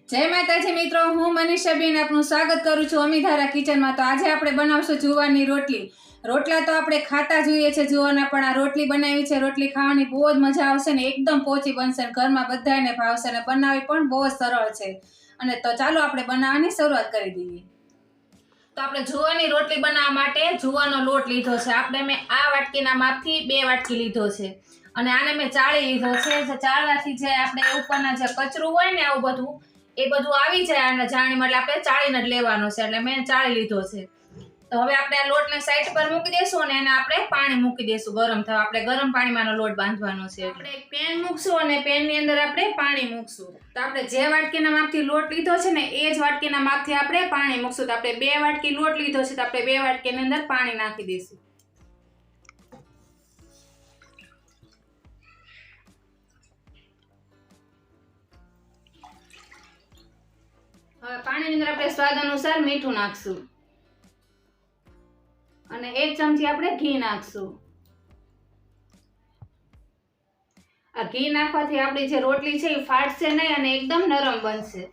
जय माताजी मित्रों, हूँ मनीषाबेन आपનું સ્વાગત કરું છું અમિધારાકિચન માં। તો આજે આપણે બનાવશું જુવારની રોટલી। રોટલા તો આપણે ખાતા જોઈએ છે જુવારના, પણ આ રોટલી બનાવી છે। રોટલી ખાવાની બહુ જ મજા આવશે ને એકદમ પોચી બનશે, ઘરમાં બધાને ભાવશે ને બનાવવી પણ બહુ જ સરળ છે। અને તો ચાલો આપણે બનાવવાની શરૂઆત કરી દઈએ। તો આપણે જુવારની રોટલી બનાવવા માટે જુવાનો લોટ લીધો છે। આપણે મેં આ વાટકીના માપથી 2 વાટકી લીધો છે અને આને મેં ચાળી લીધો છે। જે ચાળવાથી જે આપણે ઉપરના જે કચરું હોય ને આવું બધું એ બધું આવી જાય અને જાણીમાં, એટલે આપણે ચાળીને જ લેવાનો છે, એટલે મેં ચાળી લીધો છે। તો હવે આપણે આ લોટને સાઈડ પર મૂકી દેશું અને એને આપણે પાણી મૂકી દેશું ગરમ થવા। આપણે ગરમ પાણીમાંનો લોટ બાંધવાનો છે। આપણે એક પેન મૂકશું અને પેનની અંદર આપણે પાણી મૂકશું। તો આપણે જે વાટકીના માપથી લોટ લીધો છે ને એ જ વાટકીના માપથી આપણે પાણી મૂકશું। તો આપણે 2 વાટકી લોટ લીધો છે, તો આપણે 2 વાટકીની અંદર પાણી નાખી દઈશું। હવે પાણીની અંદર આપણે સ્વાદ અનુસાર મીઠું નાખશું અને 1 ચમચી આપણે ઘી નાખશું। આ ઘી નાખવાથી આપણી જે રોટલી છે એ ફાટશે નહીં અને એકદમ નરમ બનશે।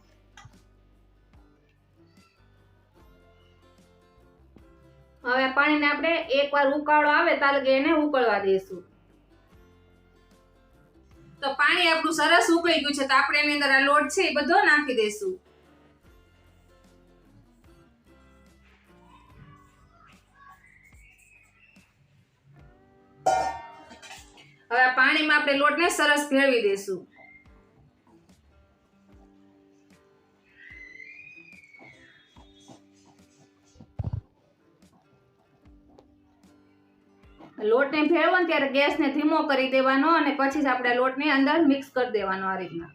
હવે પાણીને આપણે એકવાર ઉકાળો આવે ત્યાં લગી એને ઉકળવા દઈશું। તો પાણી આપણું સરસ ઉકળી ગયું છે, તો આપણે એની અંદર આ લોટ છે એ બધો નાખી દઈશું। હવે પાણીમાં આપણે લોટને સરસ ભેળવી દઈશું। લોટને ભેળવો ને ત્યારે ગેસને ધીમો કરી દેવાનો અને પછી જ આપણે લોટને અંદર મિક્સ કરી દેવાનો આ રીતના।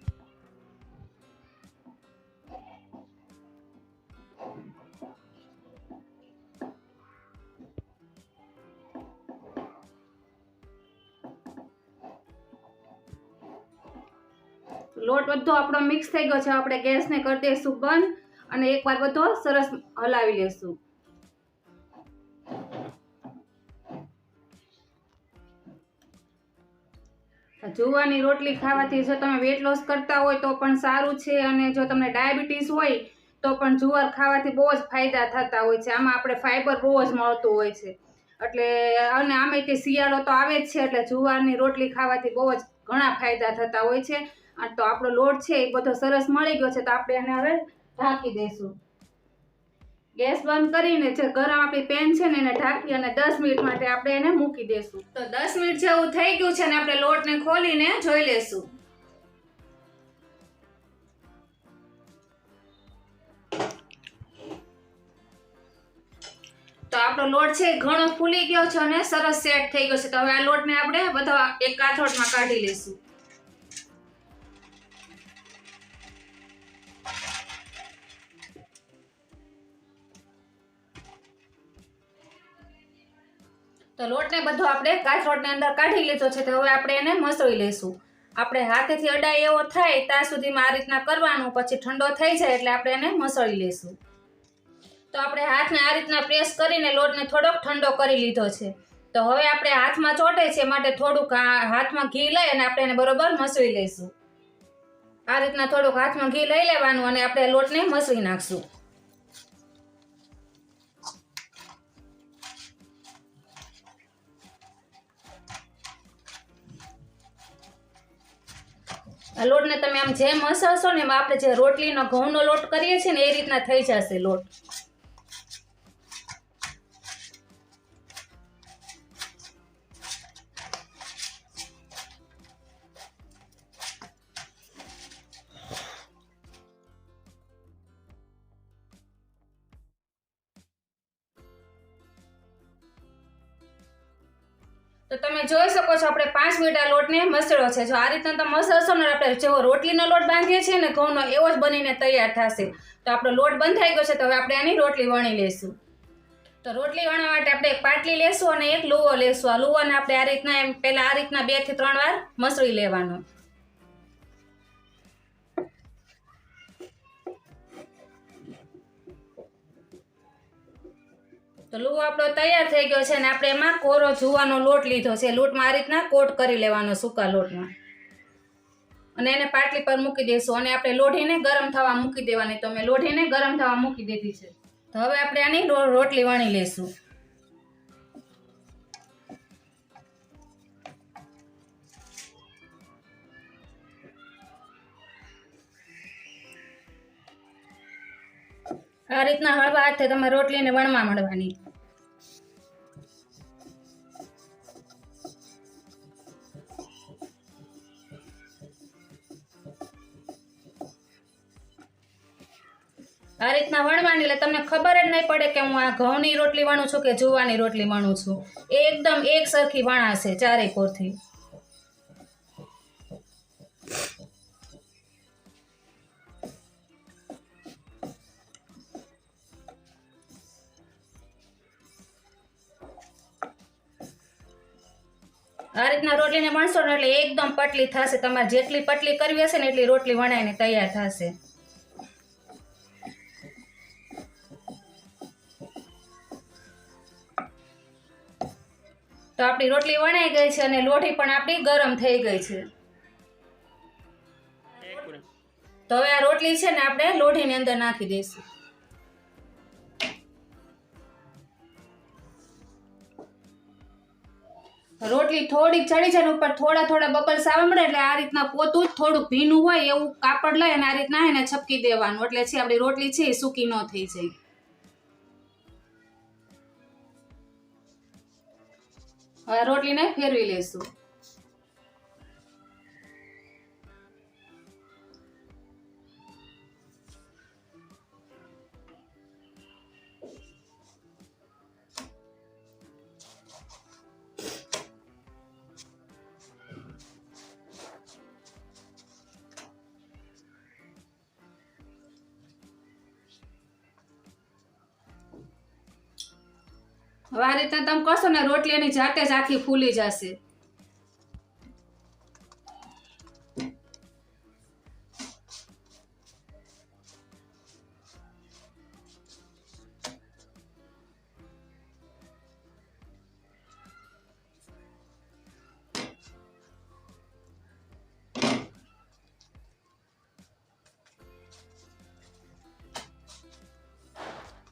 લોટ બધો આપણો મિક્સ થઈ ગયો છે। આપણે ગેસને કરી દઈશું બંધ અને એકવાર બધો સરસ હલાવી લેશું। જુવારની રોટલી ખાવાથી જો તમે વેટ લોસ કરતા હોય તો પણ સારું છે, અને જો તમને ડાયાબિટીસ હોય તો પણ જુવાર ખાવાથી બહુ જ ફાયદા થતા હોય છે। આમાં આપણે ફાઈબર બહુ જ મળતું હોય છે, એટલે અને આમે તે શિયાળો તો આવે જ છે, એટલે જુવારની રોટલી ખાવાથી બહુ જ ઘણા ફાયદા થતા હોય છે। તો આપણો લોટ છે એ બધો સરસ મળી ગયો છે, તો આપણે એને હવે ઢાંકી દઈશું। ગેસ બંધ કરીને જે ગરમ આપણી પેન છે ને એને ઢાંકી અને 10 મિનિટ માટે આપણે એને મૂકી દઈશું। તો 10 મિનિટ જેવું થઈ ગયું છે ને આપણે લોટને ખોલીને જોઈ લેશું। તો આપણો લોટ છે ઘણો ફૂલી ગયો છે અને સરસ સેટ થઈ ગયો છે। તો હવે આ લોટને આપણે બધા એક કાથોડમાં કાઢી લઈશું। તો લોટને બધો આપણે કાથરોટની અંદર કાઢી લીધો છે, તો હવે આપણે એને મસળી લઈશું। આપણે હાથેથી અડાય એવો થાય ત્યાં સુધીમાં આ રીતના કરવાનું, પછી ઠંડો થઈ જાય એટલે આપણે એને મસળી લઈશું। તો આપણે હાથને આ રીતના પ્રેસ કરીને લોટને થોડોક ઠંડો કરી લીધો છે। તો હવે આપણે હાથમાં ચોટે છે માટે થોડુંક હાથમાં ઘી લઈ અને આપણે એને બરોબર મસળી લઈશું। આ રીતના થોડુંક હાથમાં ઘી લઈ લેવાનું અને આપણે લોટને મસળી નાખશું। આ લોટને તમે આમ જેમ મસળશો ને એમાં આપણે જે રોટલીનો ઘઉંનો લોટ કરીએ છીએ ને એ રીતના થઈ જશે લોટ। તો તમે જોઈ શકો છો આપણે 5 મિનિટ આ લોટને મસળ્યો છે। જો આ રીતના તમે મસળશો ને આપણે જેવો રોટલીનો લોટ બાંધીએ છીએ ને ઘઉંનો એવો જ બનીને તૈયાર થશે। તો આપણો લોટ બંધાઈ ગયો છે, તો હવે આપણે આની રોટલી વણી લઈશું। તો રોટલી વણવા માટે આપણે એક પાટલી લેશું અને એક લુવો લેશું। આ લુવાને આપણે આ રીતના પહેલા આ રીતના 2 થી 3 વાર મસળી લેવાનો। તો લુવો આપણો તૈયાર થઈ ગયો છે અને આપણે એમાં કોરો જુવાનો લોટ લીધો છે। લોટમાં આ રીતના કોટ કરી લેવાનો સૂકા લોટમાં। અને એને પાટલી પર મૂકી દઈશું અને આપણે લોઢીને ગરમ થવા મૂકી દેવાની. તો મેં લોઢીને ગરમ થવા મૂકી દીધી છે. તો હવે આપણે આની રોટલી વણી લઈશું. આ રીતના હળવા હાથે તમે રોટલીને વણવા માંડવાની. આ રીતના વણવાની એટલે તમને ખબર જ નહીં પડે કે હું આ ઘઉંની રોટલી વણું છું કે જુવારની રોટલી વણું છું. એકદમ એક સરખી વણાશે ચારે કોરથી. આ રીતના રોટલીને વણશો ને એટલે એકદમ પતલી થશે. તમારે જેટલી પતલી કરવી હશે ને એટલી રોટલી વણાઈને તૈયાર થશે. તો આપણી રોટલી વણાઈ ગઈ છે અને લોઢી પણ આપણી ગરમ થઈ ગઈ છે. તો હવે આ રોટલી છે ને આપણે લોઢીની અંદર નાખી દઈશું. રોટલી થોડીક ચડી છે ને ઉપર થોડા થોડા બબલ્સ આવવા મળે એટલે આ રીતના પોતું જ થોડુંક ભીનું હોય એવું કાપડ લઈ અને આ રીતના એને છપકી દેવાનું એટલે છે આપણી રોટલી છે એ સૂકી ન થઈ જાય. હવે રોટલીને ફેરવી લઈશું. હવે આ રીતના તમે કરશો ને રોટલી એની જાતે જ આખી ફૂલી જશે.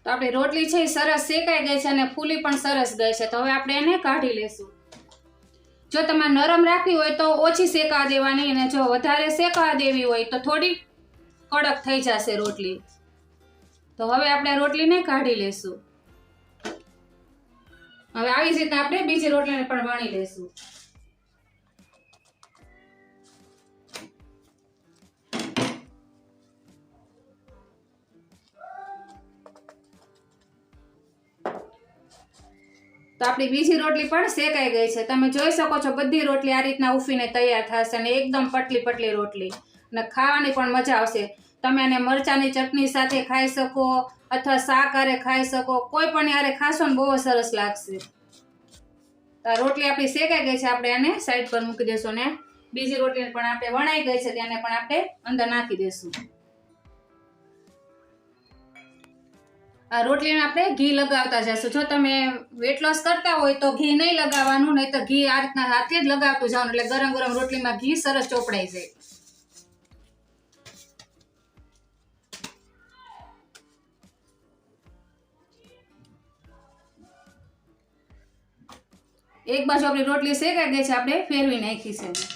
તો આપણી રોટલી છે એ સરસ શેકાઈ ગઈ છે અને ફૂલી પણ સરસ ગઈ છે. તો હવે આપણે એને કાઢી લેશું. જો તમારે નરમ રાખવી હોય તો ઓછી શેકાવા દેવાની અને જો વધારે શેકાવા દેવી હોય તો થોડી કડક થઈ જશે રોટલી. તો હવે આપણે રોટલીને કાઢી લેશું. હવે આવી જ રીતના આપણે બીજી રોટલીને પણ વણી લેશું. તો આપણી બીજી રોટલી પણ શેકાઈ ગઈ છે. તમે જોઈ શકો છો બધી રોટલી આ રીતના ઉફીને તૈયાર થશે અને એકદમ પતલી પતલી રોટલી અને ખાવાની પણ મજા આવશે. તમે એને મરચાંની ચટણી સાથે ખાઈ શકો અથવા શાક હારે ખાઈ શકો. કોઈ પણ હારે ખાશો ને બહુ સરસ લાગશે. તો આ રોટલી આપણી શેકાઈ ગઈ છે. આપણે આને સાઈડ પર મૂકી દઈશું ને બીજી રોટલી પણ આપણે વણાઈ ગઈ છે તેને પણ આપણે અંદર નાખી દઈશું. આ રોટલીને આપણે ઘી લગાવતા જશું. જો તમે વેટ લોસ કરતા હોય તો ઘી નહીં લગાવવાનું, નહીં તો ઘી આ રીતના હાથે જ લગાવતું જવાનું એટલે ગરમ ગરમ રોટલીમાં ઘી સરસ ચોપડાઈ જાય. એક બાજુ આપણી રોટલી શેકાઈ ગઈ છે, આપણે ફેરવી નાખી છે.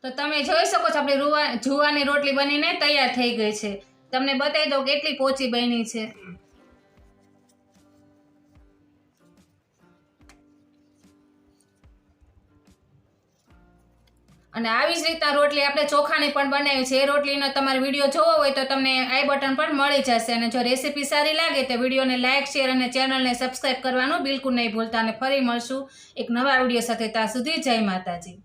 તો તમે જોઈ શકો છો આપણી જુવારની રોટલી બનીને તૈયાર થઈ ગઈ છે. તમને બતાવી દઉં કેટલી પોચી બની છે. અને આવી જ રીતના રોટલી આપણે ચોખાની પણ બનાવી છે. એ રોટલીનો તમારે વિડીયો જોવો હોય તો તમને આઈ બટન પર મળી જશે. અને જો રેસીપી સારી લાગે તો વિડીયોને લાઇક, શેર અને ચેનલને સબસ્ક્રાઈબ કરવાનું બિલકુલ નહીં ભૂલતા. અને ફરી મળશું એક નવા વિડીયો સાથે. ત્યાં સુધી જય માતાજી.